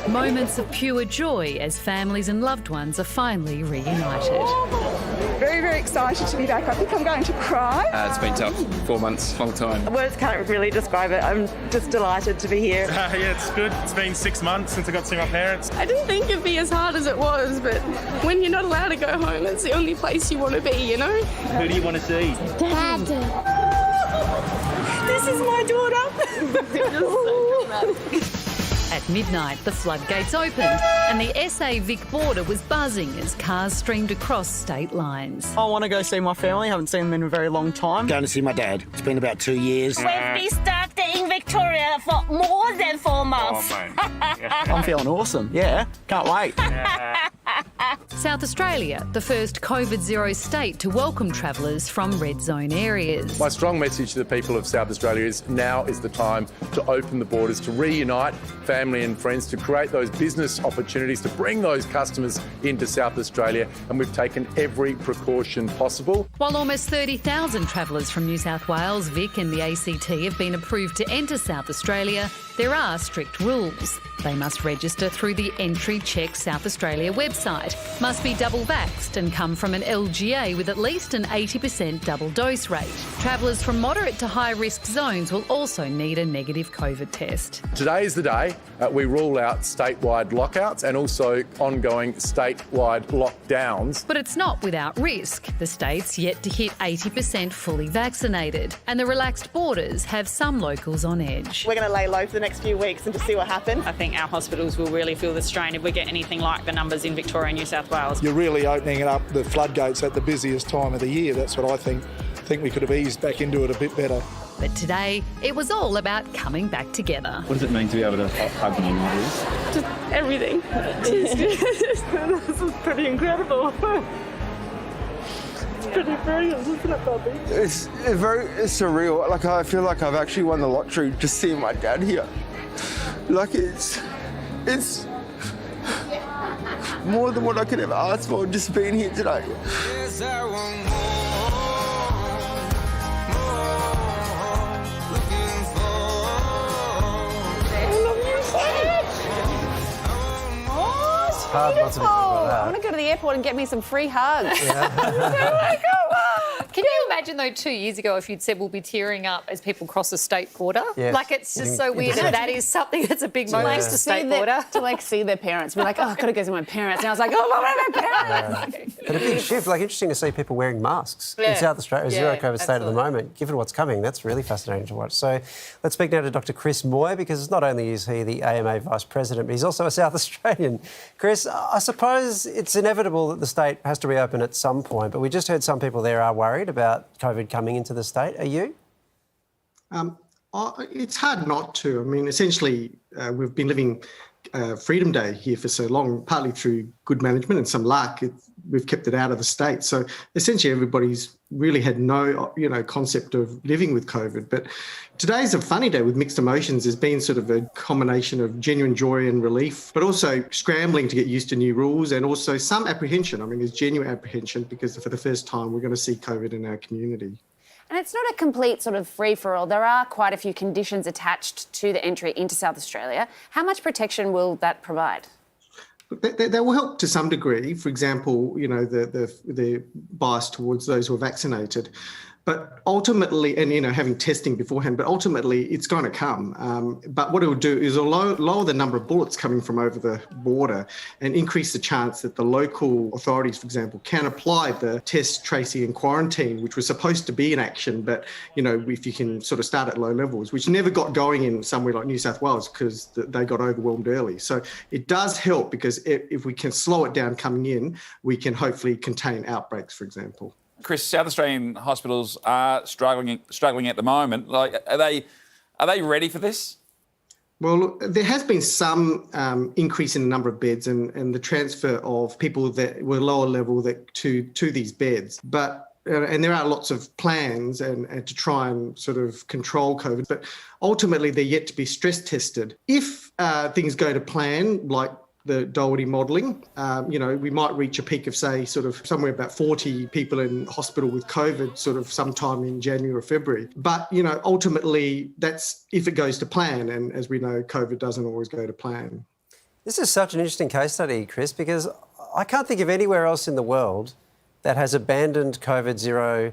Moments of pure joy as families and loved ones are finally reunited. Very, very excited to be back. I think I'm going to cry. It's been tough. 4 months, long time. Words can't really describe it. I'm just delighted to be here. Yeah, it's good. It's been 6 months since I got to see my parents. I didn't think it'd be as hard as it was, but when you're not allowed to go home, it's the only place you want to be, you know? Who do you want to see? Dad. This is my daughter. At midnight, the floodgates opened and the SA Vic border was buzzing as cars streamed across state lines. I want to go see my family. I haven't seen them in a very long time. Going to see my dad. It's been about 2 years. We've been stuck in Victoria for more than 4 months. I'm feeling awesome. Yeah, can't wait. South Australia, the first COVID-0 state to welcome travellers from red zone areas. My strong message to the people of South Australia is now is the time to open the borders, to reunite family and friends, to create those business opportunities, to bring those customers into South Australia, and we've taken every precaution possible. While almost 30,000 travellers from New South Wales, Vic and the ACT have been approved to enter South Australia, there are strict rules. They must register through the Entry Check South Australia website, must be double vaxxed and come from an LGA with at least an 80% double dose rate. Travellers from moderate to high risk zones will also need a negative COVID test. Today is the day we rule out statewide lockouts and also ongoing statewide lockdowns. But it's not without risk. The state's yet to hit 80% fully vaccinated, and the relaxed borders have some locals on edge. We're going to lay low for the next few weeks and to see what happens. I think our hospitals will really feel the strain if we get anything like the numbers in Victoria and New South Wales. You're really opening up the floodgates at the busiest time of the year. That's what I think. I think we could have eased back into it a bit better. But today, it was all about coming back together. What does it mean to be able to hug me like this? Just everything. This is pretty incredible. It's pretty brilliant, isn't it, Bobby? It's very surreal. Like, I feel like I've actually won the lottery just seeing my dad here. Like, it's more than what I could ever ask for just being here today. I want to go to the airport and get me some free hugs. Can you imagine, though, 2 years ago, if you'd said we'll be tearing up as people cross the state border? Yes. Like, it's just so weird. And that is something that's a big moment, the state border. To, like, see their parents. Be like, oh, I've got to go see my parents. And I was like, oh, my parents. But a big shift. Like, interesting to see people wearing masks in South Australia. Zero COVID state at the moment. Given what's coming, that's really fascinating to watch. So let's speak now to Dr. Chris Moy, because not only is he the AMA Vice President, but he's also a South Australian. Chris, I suppose it's inevitable that the state has to reopen at some point, but we just heard some people there are worried about COVID coming into the state. Are you? It's hard not to. I mean, essentially, we've been living Freedom Day here for so long, partly through good management and some luck. We've kept it out of the state. So essentially, everybody's really had no, concept of living with COVID. But today's a funny day with mixed emotions. There's been sort of a combination of genuine joy and relief, but also scrambling to get used to new rules and also some apprehension. I mean, there's genuine apprehension because for the first time, we're going to see COVID in our community. And it's not a complete sort of free-for-all. There are quite a few conditions attached to the entry into South Australia. How much protection will that provide? That will help to some degree. For example, the bias towards those who are vaccinated. But ultimately, and, having testing beforehand, but ultimately it's going to come. But what it will do is lower the number of bullets coming from over the border and increase the chance that the local authorities, for example, can apply the test, tracing and quarantine, which was supposed to be in action. But, if you can sort of start at low levels, which never got going in somewhere like New South Wales because they got overwhelmed early. So it does help because if we can slow it down coming in, we can hopefully contain outbreaks, for example. Chris, South Australian hospitals are struggling at the moment. Like, are they ready for this? Well, look, there has been some increase in the number of beds and the transfer of people that were lower level to these beds. But and there are lots of plans and to try and sort of control COVID, but ultimately they're yet to be stress tested. If things go to plan, like the Doherty modelling. We might reach a peak of, say, sort of somewhere about 40 people in hospital with COVID sort of sometime in January or February. But, ultimately that's if it goes to plan. And as we know, COVID doesn't always go to plan. This is such an interesting case study, Chris, because I can't think of anywhere else in the world that has abandoned COVID zero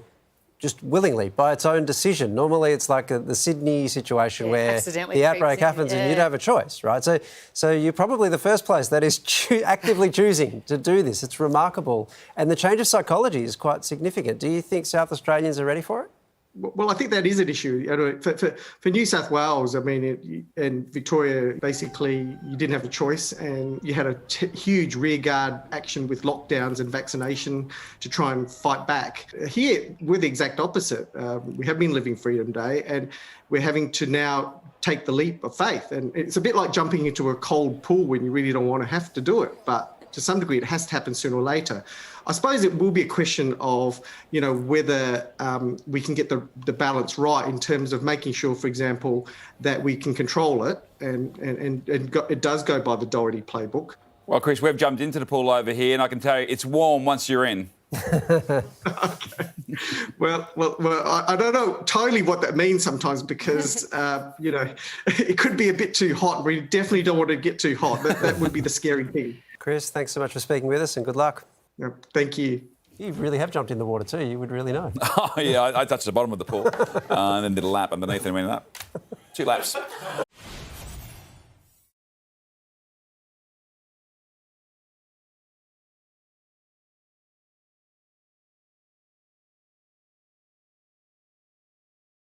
just willingly, by its own decision. Normally it's like the Sydney situation where the outbreak happens and you don't have a choice, right? So you're probably the first place that is actively choosing to do this. It's remarkable. And the change of psychology is quite significant. Do you think South Australians are ready for it? Well, I think that is an issue. For New South Wales, and Victoria, basically, you didn't have a choice, and you had a huge rearguard action with lockdowns and vaccination to try and fight back. Here, we're the exact opposite. We have been living Freedom Day, and we're having to now take the leap of faith. And it's a bit like jumping into a cold pool when you really don't want to have to do it. But to some degree, it has to happen sooner or later. I suppose it will be a question of, whether we can get the balance right in terms of making sure, for example, that we can control it and it does go by the Doherty playbook. Well, Chris, we've jumped into the pool over here, and I can tell you it's warm once you're in. Okay. Well, I don't know totally what that means sometimes because, it could be a bit too hot. We definitely don't want to get too hot. That would be the scary thing. Chris, thanks so much for speaking with us and good luck. Yep, thank you. You really have jumped in the water too. You would really know. Oh, yeah, I touched the bottom of the pool and then did a lap underneath and went up. 2 laps.